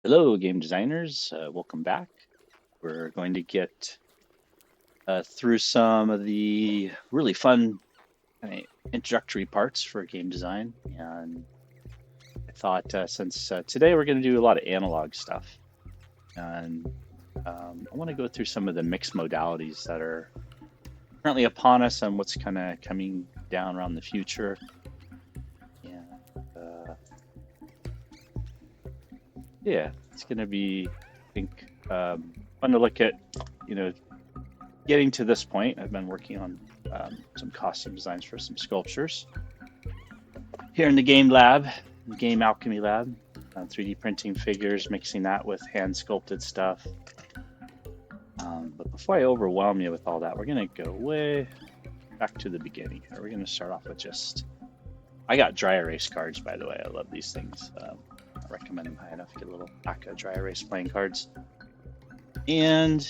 Hello, game designers. Welcome back. We're going to get through some of the really fun introductory parts for game design. And I thought since today we're going to do a lot of analog stuff, and I want to go through some of the mixed modalities that are currently upon us and what's kind of coming down around the future. And yeah, it's going to be, I think, fun to look at, you know, getting to this point. I've been working on some costume designs for some sculptures here in the game lab, the game alchemy lab. 3D printing figures, mixing that with hand sculpted stuff. But before I overwhelm you with all that, we're gonna go way back to the beginning here. We're gonna start off with just. I got dry erase cards, by the way. I love these things. I recommend them high enough. Get a little pack of dry erase playing cards, and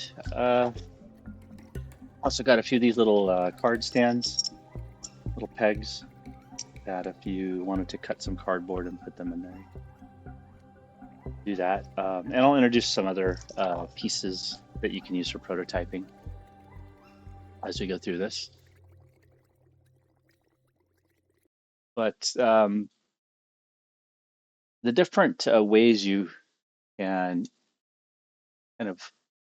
also got a few of these little card stands, little pegs that if you wanted to cut some cardboard and put them in there, do that. And I'll introduce some other pieces that you can use for prototyping as we go through this. But the different ways you can kind of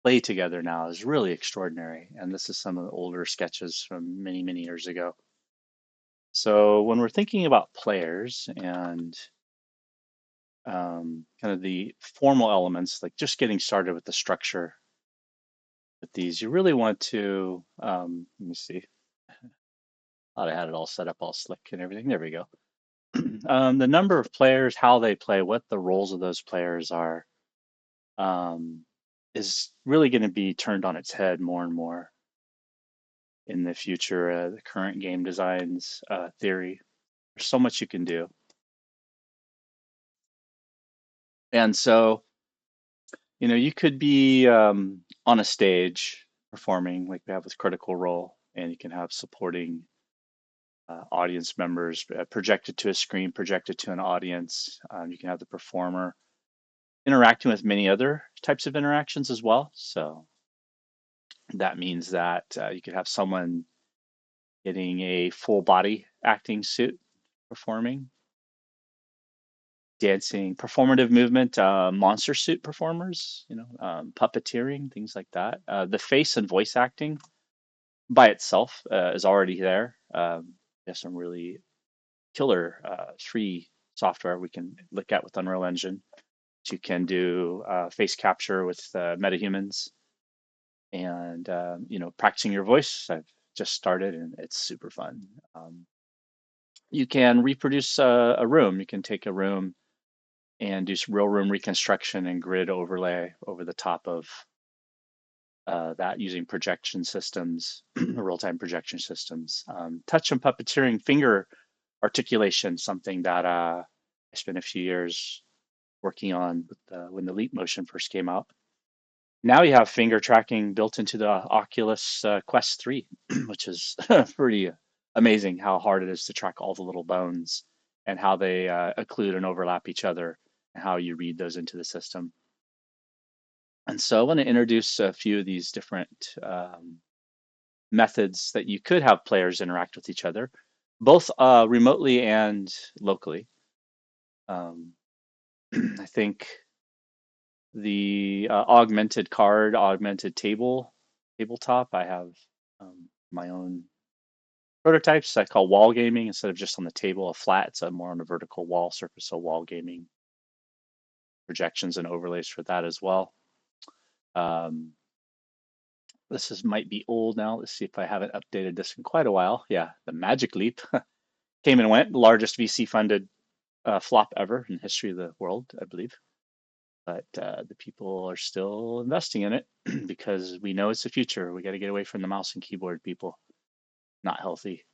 play together now is really extraordinary. And this is some of the older sketches from many, many years ago. So when we're thinking about players and kind of the formal elements, like just getting started with the structure with these, you really want to, let me see, thought I had it all set up all slick and everything. There we go. The number of players, how they play, what the roles of those players are, um, is really going to be turned on its head more and more in the future. The current game designs theory, there's so much you can do. And so, you could be on a stage performing like we have with Critical Role, and you can have supporting audience members projected to a screen, projected to an audience. You can have the performer interacting with many other types of interactions as well. So that means that you could have someone getting a full body acting suit performing, dancing, performative movement, monster suit performers, puppeteering, things like that. The face and voice acting by itself is already there. There's some really killer free software we can look at with Unreal Engine. You can do face capture with metahumans, and practicing your voice. I've just started, and it's super fun. You can reproduce a room. You can take a room and do some real room reconstruction and grid overlay over the top of that using projection systems, real-time projection systems. Touch and puppeteering, finger articulation, something that I spent a few years working on when the Leap Motion first came out. Now you have finger tracking built into the Oculus Quest 3, which is pretty amazing how hard it is to track all the little bones and how they occlude and overlap each other and how you read those into the system. And so I want to introduce a few of these different methods that you could have players interact with each other, both remotely and locally. Um, I think the augmented card, augmented tabletop. I have my own prototypes I call wall gaming instead of just on the table, a flat. It's a more on a vertical wall surface, so wall gaming projections and overlays for that as well. Um, might be old now. Let's see if I haven't updated this in quite a while. Yeah, the Magic Leap came and went, largest VC funded flop ever in the history of the world, I believe. But the people are still investing in it because we know it's the future. We got to get away from the mouse and keyboard, people. Not healthy.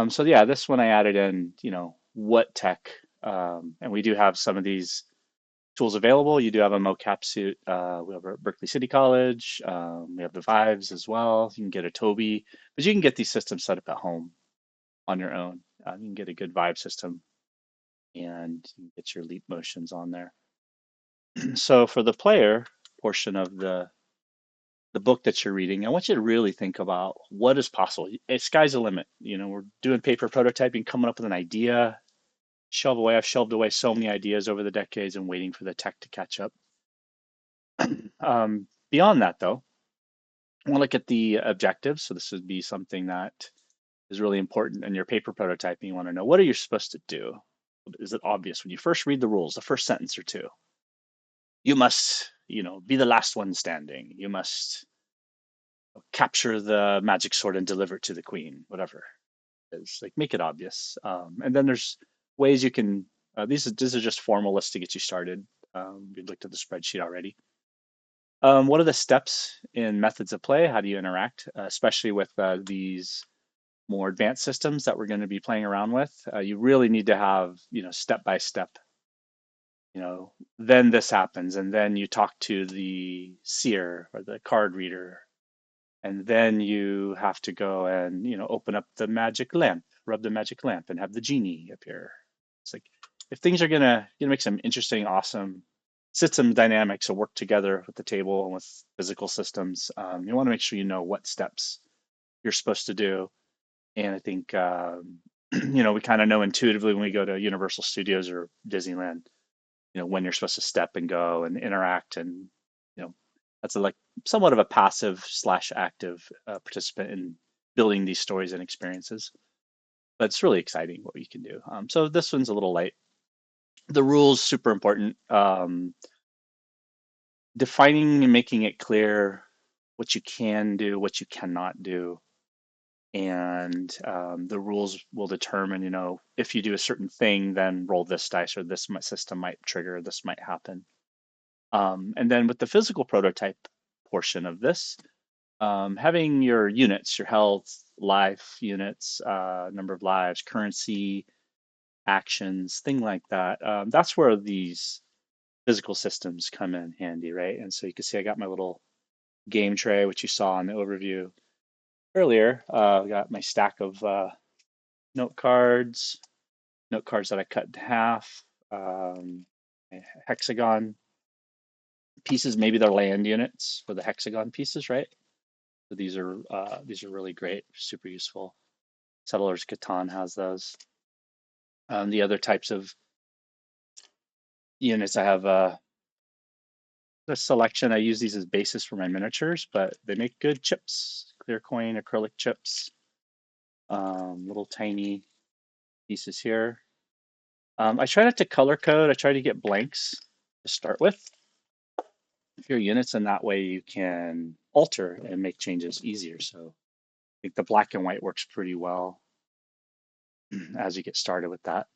So yeah, this one I added in, what tech, and we do have some of these tools available. You do have a mocap suit. We have at Berkeley City College. We have the Vives as well. You can get a Toby, but you can get these systems set up at home on your own. You can get a good Vive system, and you can get your leap motions on there. So for the player portion of the book that you're reading, I want you to really think about what is possible. Sky's the limit. We're doing paper prototyping, coming up with an idea, shelve away. I've shelved away so many ideas over the decades and waiting for the tech to catch up. Beyond that, though, I want to look at the objectives. So this would be something that is really important in your paper prototyping. You want to know, what are you supposed to do? Is it obvious when you first read the rules, the first sentence or two? You must, be the last one standing. You must capture the magic sword and deliver it to the queen, whatever it is. Like, make it obvious. And then there's ways you can. These are just formal lists to get you started. We looked at the spreadsheet already. What are the steps in methods of play? How do you interact, especially with these more advanced systems that we're going to be playing around with? You really need to have, step by step. Then this happens, and then you talk to the seer or the card reader, and then you have to go and open up the magic lamp, rub the magic lamp, and have the genie appear. It's like, if things are gonna make some interesting, awesome system dynamics to work together with the table and with physical systems, you want to make sure you know what steps you're supposed to do. And I think we kind of know intuitively when we go to Universal Studios or Disneyland, when you're supposed to step and go and interact, and you know that's like somewhat of a passive slash active participant in building these stories and experiences. But it's really exciting what you can do. So this one's a little light. The rules super important. Defining and making it clear what you can do, what you cannot do, and the rules will determine, if you do a certain thing, then roll this dice, or this system might trigger, this might happen. And then with the physical prototype portion of this, having your units, your health, life units, number of lives, currency, actions, thing like that. That's where these physical systems come in handy, right? And so you can see I got my little game tray, which you saw in the overview earlier. I got my stack of note cards, that I cut in half, hexagon pieces. Maybe they're land units for the hexagon pieces, right? So these are really great, super useful. Settlers Catan has those. The other types of units, I have the selection. I use these as basis for my miniatures, but they make good chips, clear coin, acrylic chips, little tiny pieces here. I try not to color code. I try to get blanks to start with your units, and that way you can alter and make changes easier. So I think the black and white works pretty well as you get started with that.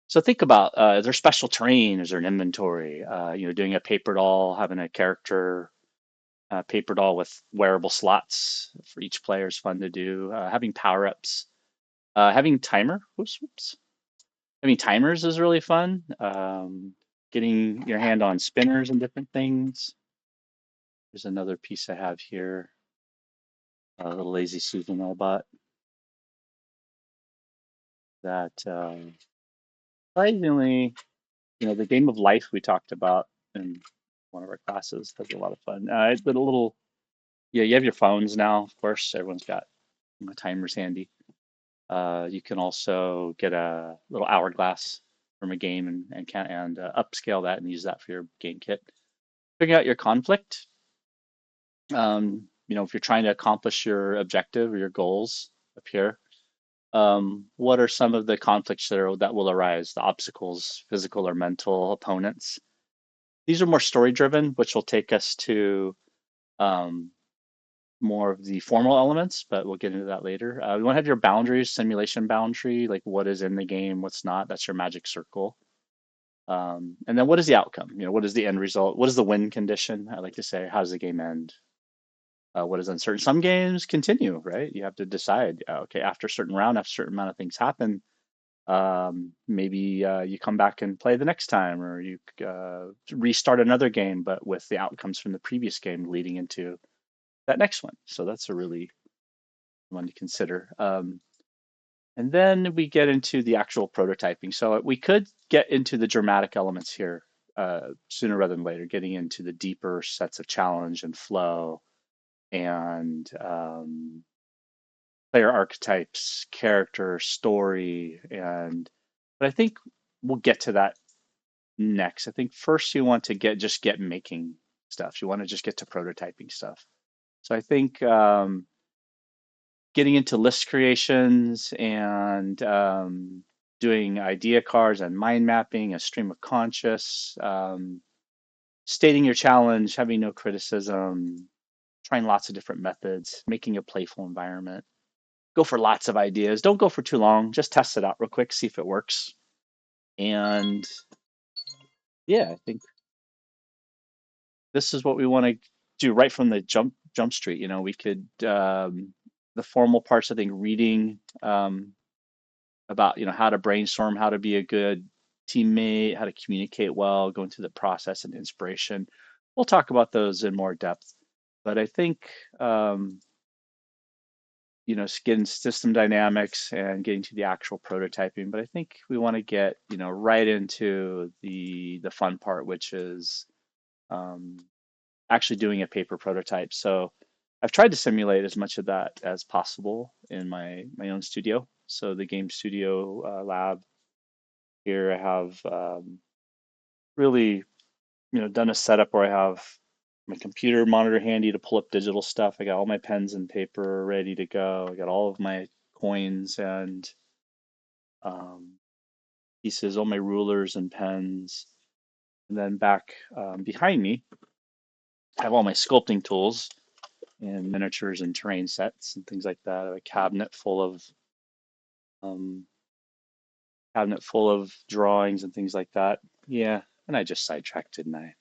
So think about, is there special terrain? Is there an inventory? Doing a paper doll, having a character paper doll with wearable slots for each player is fun to do. Having power ups, having timer. Whoops. Having timers is really fun. Getting your hand on spinners and different things. There's another piece I have here. A little lazy Susan I bought. That surprisingly, the game of life we talked about in one of our classes has a lot of fun. It's been a little, yeah, you have your phones now, of course. Everyone's got timers handy. You can also get a little hourglass from a game and upscale that and use that for your game kit. Figure out your conflict. If you're trying to accomplish your objective or your goals up here, what are some of the conflicts that will arise? The obstacles, physical or mental opponents. These are more story driven, which will take us to um, more of the formal elements, but we'll get into that later. We want to have your boundaries, simulation boundary, like what is in the game, what's not. That's your magic circle. And then what is the outcome? What is the end result? What is the win condition? I like to say, how does the game end? What is uncertain? Some games continue, right? You have to decide, okay, after a certain round, after a certain amount of things happen, maybe you come back and play the next time, or you restart another game, but with the outcomes from the previous game leading into that next one. So that's a really one to consider. And then we get into the actual prototyping. So we could get into the dramatic elements here sooner rather than later, getting into the deeper sets of challenge and flow and player archetypes, character, story, and but I think we'll get to that next. I think first you want to get making stuff. You want to just get to prototyping stuff. So I think getting into list creations and doing idea cards and mind mapping, a stream of conscious, stating your challenge, having no criticism, trying lots of different methods, making a playful environment. Go for lots of ideas. Don't go for too long. Just test it out real quick, see if it works. And yeah, I think this is what we want to do right from the jump street. You know, we could the formal parts. I think reading about how to brainstorm, how to be a good teammate, how to communicate well, going through the process and inspiration. We'll talk about those in more depth. But I think getting system dynamics and getting to the actual prototyping. But I think we want to get right into the fun part, which is um, actually doing a paper prototype. So I've tried to simulate as much of that as possible in my own studio. So the game studio lab here, I have really done a setup where I have my computer monitor handy to pull up digital stuff. I got all my pens and paper ready to go. I got all of my coins and um, pieces, all my rulers and pens. And then back behind me, I have all my sculpting tools and miniatures and terrain sets and things like that. I have a um, cabinet full of drawings and things like that. Yeah, and I just sidetracked, didn't I?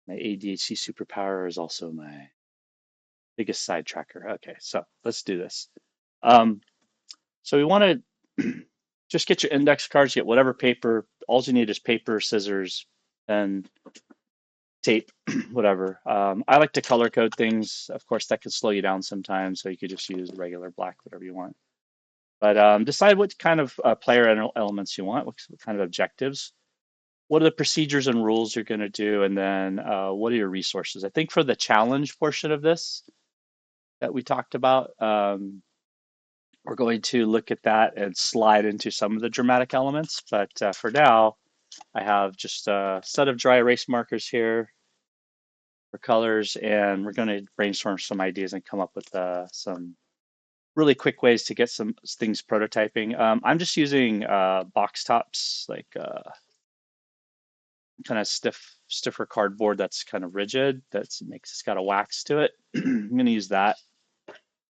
My ADHD superpower is also my biggest sidetracker. Okay, so let's do this. Um, so we want to just get your index cards, get whatever paper. All you need is paper, scissors, and tape, whatever. I like to color code things. Of course, that could slow you down sometimes, so you could just use regular black, whatever you want. But decide what kind of player elements you want, what kind of objectives. What are the procedures and rules you're going to do, and then what are your resources? I think for the challenge portion of this that we talked about, we're going to look at that and slide into some of the dramatic elements. But for now, I have just a set of dry erase markers here for colors, and we're going to brainstorm some ideas and come up with some really quick ways to get some things prototyping. I'm just using box tops, like kind of stiffer cardboard that's kind of rigid. It's got a wax to it. I'm going to use that.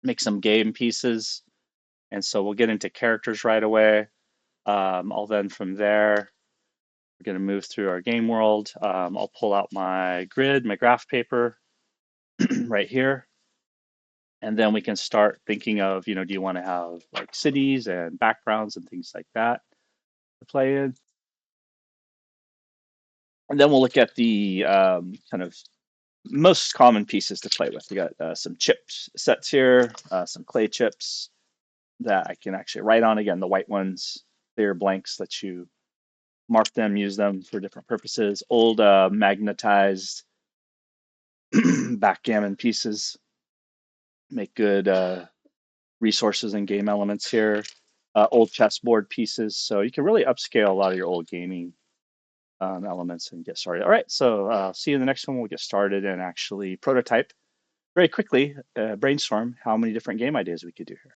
Make some game pieces, and so we'll get into characters right away. I'll then from there we're going to move through our game world. I'll pull out my grid, my graph paper right here. And then we can start thinking of, do you want to have like cities and backgrounds and things like that to play in? And then we'll look at the kind of most common pieces to play with. We got some chips sets here, some clay chips that I can actually write on. Again, the white ones, they're blanks that you mark them, use them for different purposes. Old magnetized backgammon pieces make good resources and game elements here. Old chessboard pieces, so you can really upscale a lot of your old gaming elements and get started. All right, so see you in the next one. We'll get started and actually prototype very quickly, brainstorm how many different game ideas we could do here.